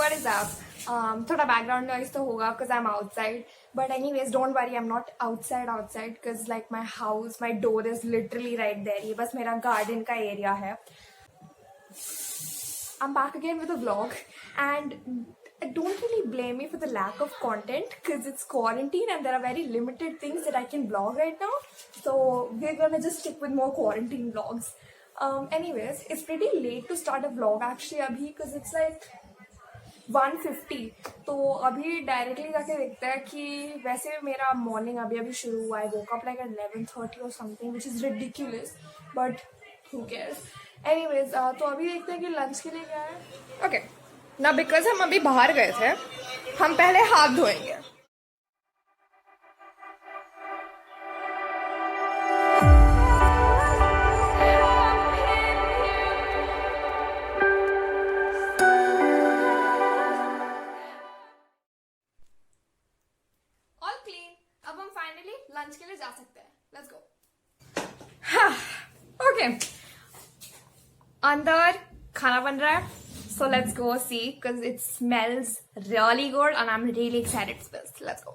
what is up? थोड़ा background noise तो होगा because I'm outside. But anyways, don't worry, I'm not outside because like my house, my door is literally right there. ये बस मेरा garden का area है. I'm back again with a vlog and don't really blame me for the lack of content because it's quarantine and there are very limited things that I can vlog right now. So we're gonna just stick with more quarantine vlogs. Anyways, it's pretty late to start a vlog actually abhi because it's like 1:50. तो अभी directly जाके देखते हैं कि वैसे मेरा morning अभी अभी शुरू हुआ है. woke up like at 11:30 or something which is ridiculous but who cares. Anyways, तो अभी देखते हैं कि लंच के लिए क्या है. ओके ना, बिकॉज हम अभी बाहर गए थे, हम पहले हाथ धोएंगे. All clean. अब हम फाइनली लंच के लिए जा सकते हैं. Let's go. ओके, अंदर खाना बन रहा है. So let's go see because it smells really good and I'm really excited for this. Let's go.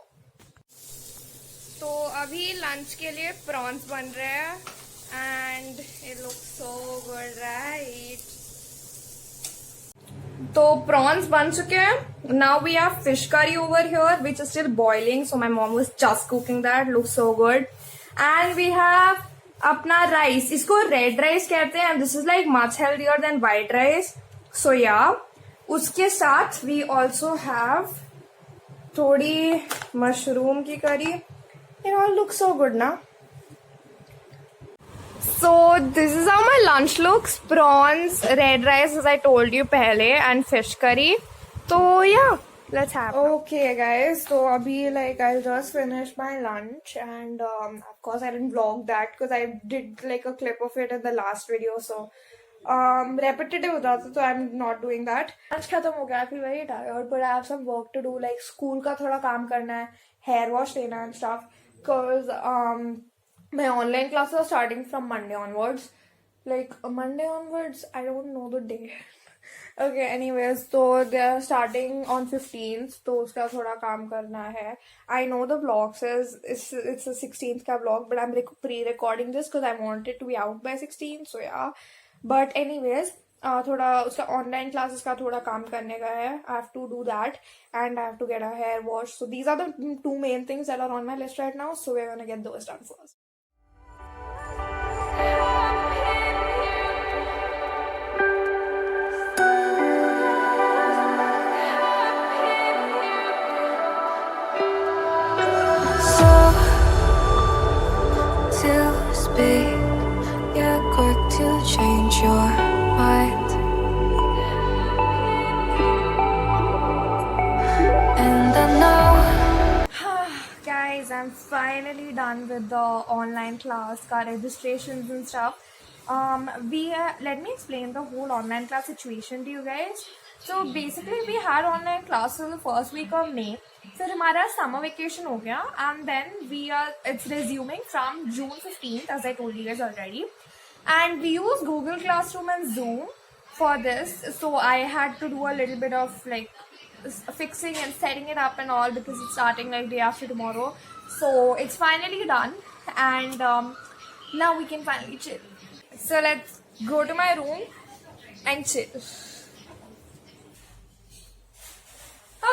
तो अभी लंच के लिए प्रॉन्स बन रहे हैं and it looks so good, right? तो प्रॉन्स बन चुके हैं. Now we have fish curry over here which is still boiling. So my mom was just cooking that. Looks so good. And we have अपना rice. इसको red rice कहते हैं and this is like much healthier than white rice. So yeah, उसके साथ we also have थोड़ी mushroom की करी. It all looks so good ना. So this is how my lunch looks. Prawns, red rice as I told you पहले and fish curry. So yeah, let's have it. Okay guys, so abhi like I'll just finish my lunch and of course I didn't vlog that because I did like a clip of it in the last video. So repetitive हो जाता, so I'm not doing that. lunch खत्म हो गया. I feel very tired but I have some work to do, like school का थोड़ा काम करना है, hair wash लेना and stuff because my online classes are starting from Monday onwards. Like Monday onwards, I don't know the day. Okay, anyways, so they are starting on 15th, तो उसका थोड़ा काम करना है. I know the vlog says it's a 16th का vlog, but I'm pre-recording this because I want it to be out by 16th, so yeah. But anyways, थोड़ा उसका online classes का थोड़ा काम करने का है. I have to do that and I have to get a hair wash. So these are the two main things that are on my list right now. So we're gonna get those done first. Change your mind, and I know. Guys, I'm finally done with the online class, car registrations and stuff. Let me explain the whole online class situation to you guys. So basically, we had online classes in the first week of May. फिर हमारा summer vacation हो गया and then it's resuming from June 15th as I told you guys already. And we use Google Classroom and Zoom for this. So I had to do a little bit of like fixing and setting it up and all because it's starting like day after tomorrow. So it's finally done and now we can finally chill. So let's go to my room and chill.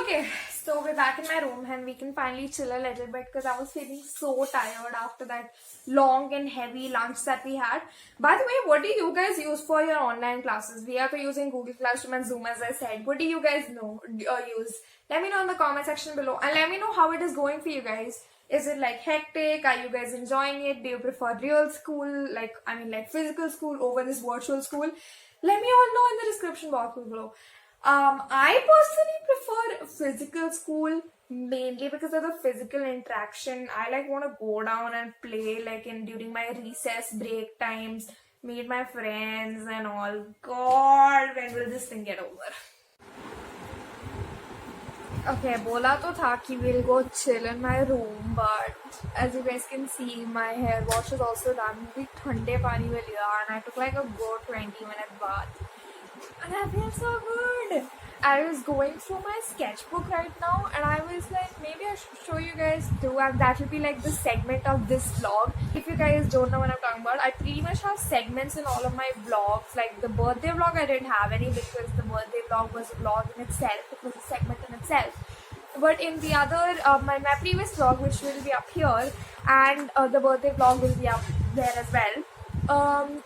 Okay, so we're back in my room and we can finally chill a little bit because I was feeling so tired after that long and heavy lunch that we had. By the way, what do you guys use for your online classes? We are using Google Classroom and Zoom as I said. What do you guys use? Let me know in the comment section below and let me know how it is going for you guys. Is it like hectic? Are you guys enjoying it? Do you prefer real school, like physical school over this virtual school? Let me all know in the description box below. I personally prefer physical school mainly because of the physical interaction. I want to go down and play during my recess break times, meet my friends and all. God, when will this thing get over? Okay, bola to tha ki we'll go chill in my room, but as you guys can see, my hair wash is also done. Bhi thande pani mein liya and I took like a good 20-minute bath. And I feel so good. I was going through my sketchbook right now and I was like, maybe I should show you guys too, and that will be like the segment of this vlog. If you guys don't know what I'm talking about, I pretty much have segments in all of my vlogs. Like the birthday vlog, I didn't have any because the birthday vlog was a vlog in itself. It was a segment in itself. But in the other, my previous vlog, which will be up here, and the birthday vlog will be up there as well.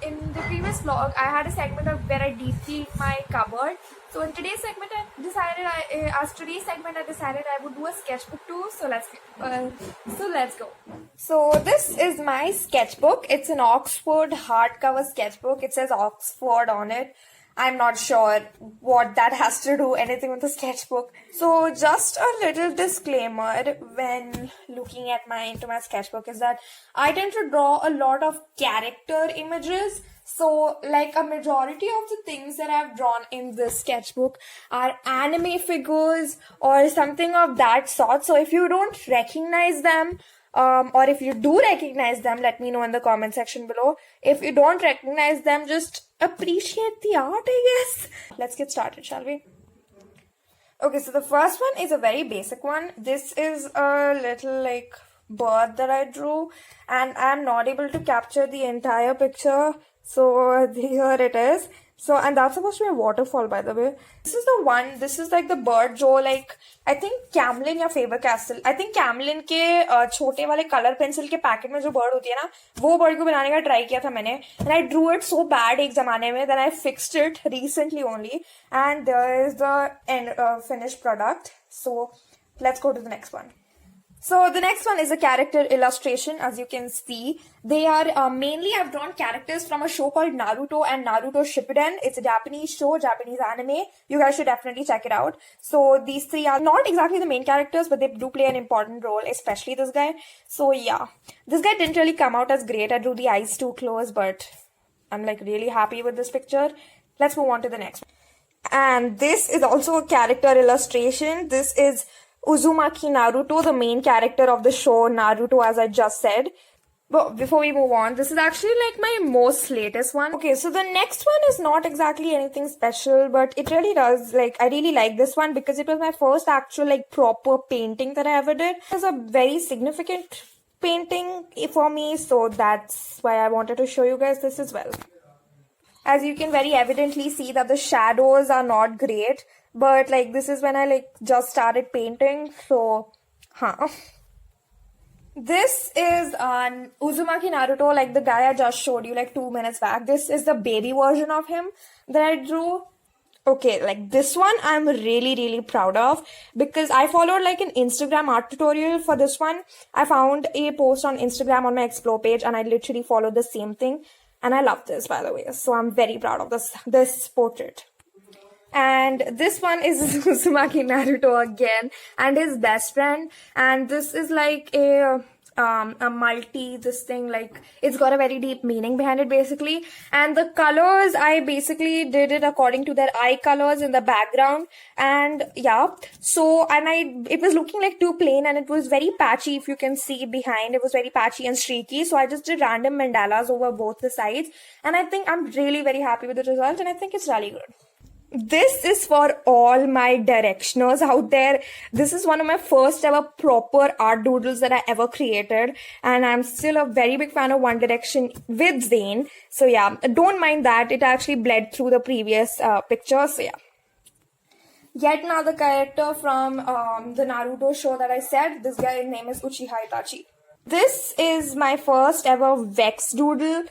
In the previous vlog, I had a segment of where I deep cleaned my cupboard. So in today's segment, I decided I would do a sketchbook too. So let's go. So this is my sketchbook. It's an Oxford hardcover sketchbook. It says Oxford on it. I'm not sure what that has to do anything with the sketchbook. So just a little disclaimer when looking at into my sketchbook is that I tend to draw a lot of character images. So like a majority of the things that I've drawn in this sketchbook are anime figures or something of that sort. So if you don't recognize them, or if you do recognize them, let me know in the comment section below. If you don't recognize them, just appreciate the art, I guess. Let's get started, shall we? Okay, so the first one is a very basic one. This is a little like bird that I drew, and I'm not able to capture the entire picture. So here it is. So, and that's supposed to be a waterfall, by the way. This is the one, this is like the bird जो like, I think Camlin या Faber-Castell, I think Camlin के छोटे वाले color pencil के packet में जो bird होती है ना, वो bird को बनाने का try किया था मैंने. And I drew it so bad एक ज़माने में, then I fixed it recently only. And there is the finished product. So, let's go to the next one. So the next one is a character illustration. As you can see, they are mainly I've drawn characters from a show called Naruto and Naruto Shippuden. It's a Japanese show, Japanese anime. You guys should definitely check it out. So these three are not exactly the main characters, but they do play an important role, especially this guy. So yeah, this guy didn't really come out as great. I drew the eyes too close, but I'm like really happy with this picture. Let's move on to the next one. And this is also a character illustration. This is Uzumaki Naruto, the main character of the show Naruto, as I just said. But before we move on, this is actually like my most latest one. Okay, so the next one is not exactly anything special, but it really does, like, I really like this one because it was my first actual, like, proper painting that I ever did. It was a very significant painting for me, so that's why I wanted to show you guys this as well. As you can very evidently see that the shadows are not great. But like this is when I like just started painting, so This is Uzumaki Naruto, like the guy I just showed you like 2 minutes back. This is the baby version of him that I drew. Okay, like this one I'm really proud of because I followed like an Instagram art tutorial for this one. I found a post on Instagram on my explore page and I literally followed the same thing. And I love this, by the way. So I'm very proud of this portrait. And this one is Uzumaki Naruto again and his best friend, and this is like a this thing, like it's got a very deep meaning behind it basically. And the colors, I basically did it according to their eye colors in the background, and yeah, so it was looking like too plain and it was very patchy. If you can see behind, it was very patchy and streaky, so I just did random mandalas over both the sides, and I think I'm really very happy with the result and I think it's really good. This is for all my directioners out there. This is one of my first ever proper art doodles that I ever created. And I'm still a very big fan of One Direction with Zayn. So yeah, don't mind that. It actually bled through the previous picture. So yeah. Yet another character from the Naruto show that I said. This guy's name is Uchiha Itachi. This is my first ever Vex doodle.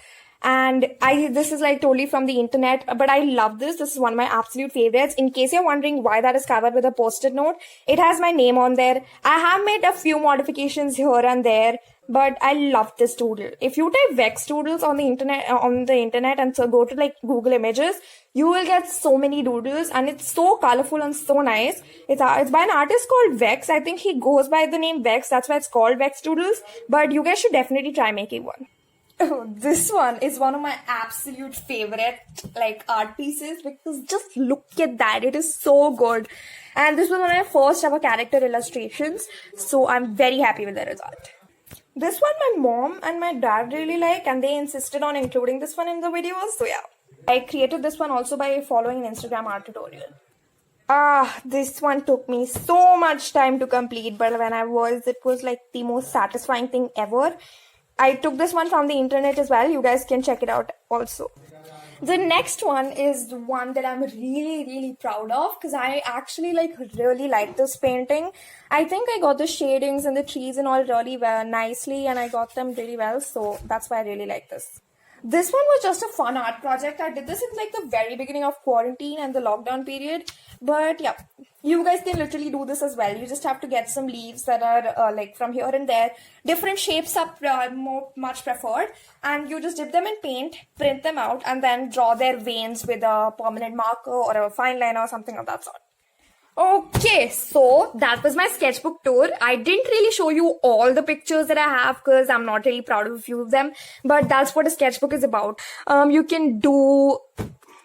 And this is like totally from the internet, but I love this. This is one of my absolute favorites. In case you're wondering why that is covered with a post-it note, it has my name on there. I have made a few modifications here and there, but I love this doodle. If you type Vex doodles on the internet and so go to like Google Images, you will get so many doodles and it's so colorful and so nice. It's by an artist called Vex. I think he goes by the name Vex. That's why it's called Vex doodles, but you guys should definitely try making one. Oh, this one is one of my absolute favorite like art pieces because just look at that. It is so good. And this was one of my first ever character illustrations. So I'm very happy with the result. This one my mom and my dad really like and they insisted on including this one in the video. So yeah. I created this one also by following an Instagram art tutorial. This one took me so much time to complete, but when it was like the most satisfying thing ever. I took this one from the internet as well. You guys can check it out also. The next one is the one that I'm really, really proud of because I actually really like this painting. I think I got the shadings and the trees and all really well, nicely, and I got them really well. So that's why I really like this. This one was just a fun art project. I did this in like the very beginning of quarantine and the lockdown period. But yeah, you guys can literally do this as well. You just have to get some leaves that are like from here and there. Different shapes are much preferred. And you just dip them in paint, print them out, and then draw their veins with a permanent marker or a fine liner or something of that sort. Okay, so that was my sketchbook tour. I didn't really show you all the pictures that I have because I'm not really proud of a few of them, but that's what a sketchbook is about. You can do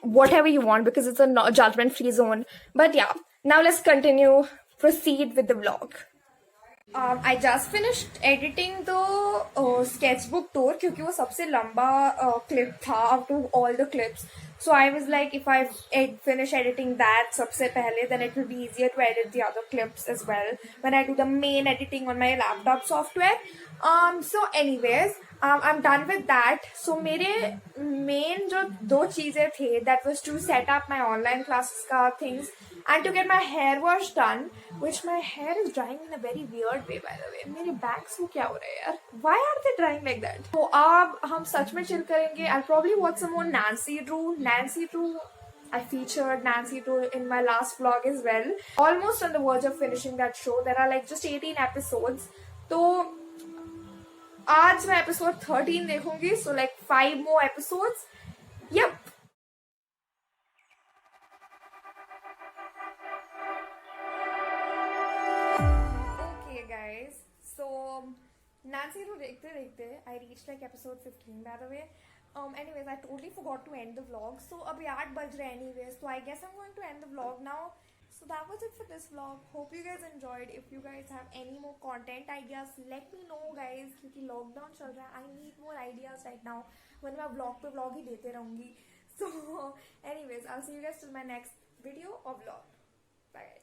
whatever you want because it's a judgment-free zone. But yeah, now let's proceed with the vlog. I just finished editing the sketchbook tour क्योंकि वो सबसे लंबा clip था out of all the clips. So I was like, if I finish editing that सबसे पहले, then it will be easier to edit the other clips as well when I do the main editing on my laptop software. So anyways, I'm done with that. So मेरे main जो दो चीजें थे, that was to set up my online classes का things and to get my hair wash done, which my hair is drying in a very weird way, by the way. मेरे bangs को क्या हो रहा है यार? Why are they drying like that? तो अब हम सच में chill करेंगे. I'll probably watch some more Nancy Drew. I featured Nancy Drew in my last vlog as well. Almost on the verge of finishing that show. There are like just 18 episodes. तो आज मैं episode 13 देखूंगी. So like 5 more episodes. Yep. Nancy Drew देखते I reached like episode 15 by the way. Anyways, I totally forgot to end the vlog. So अभी 8 बज रहे anyways. So I guess I'm going to end the vlog now. So that was it for this vlog. Hope you guys enjoyed. If you guys have any more content ideas, let me know guys. क्योंकि lockdown चल रहा है. I need more ideas right now. when मैं vlog पे vlog ही देते रहूँगी. So anyways, I'll see you guys till my next video or vlog. Bye guys.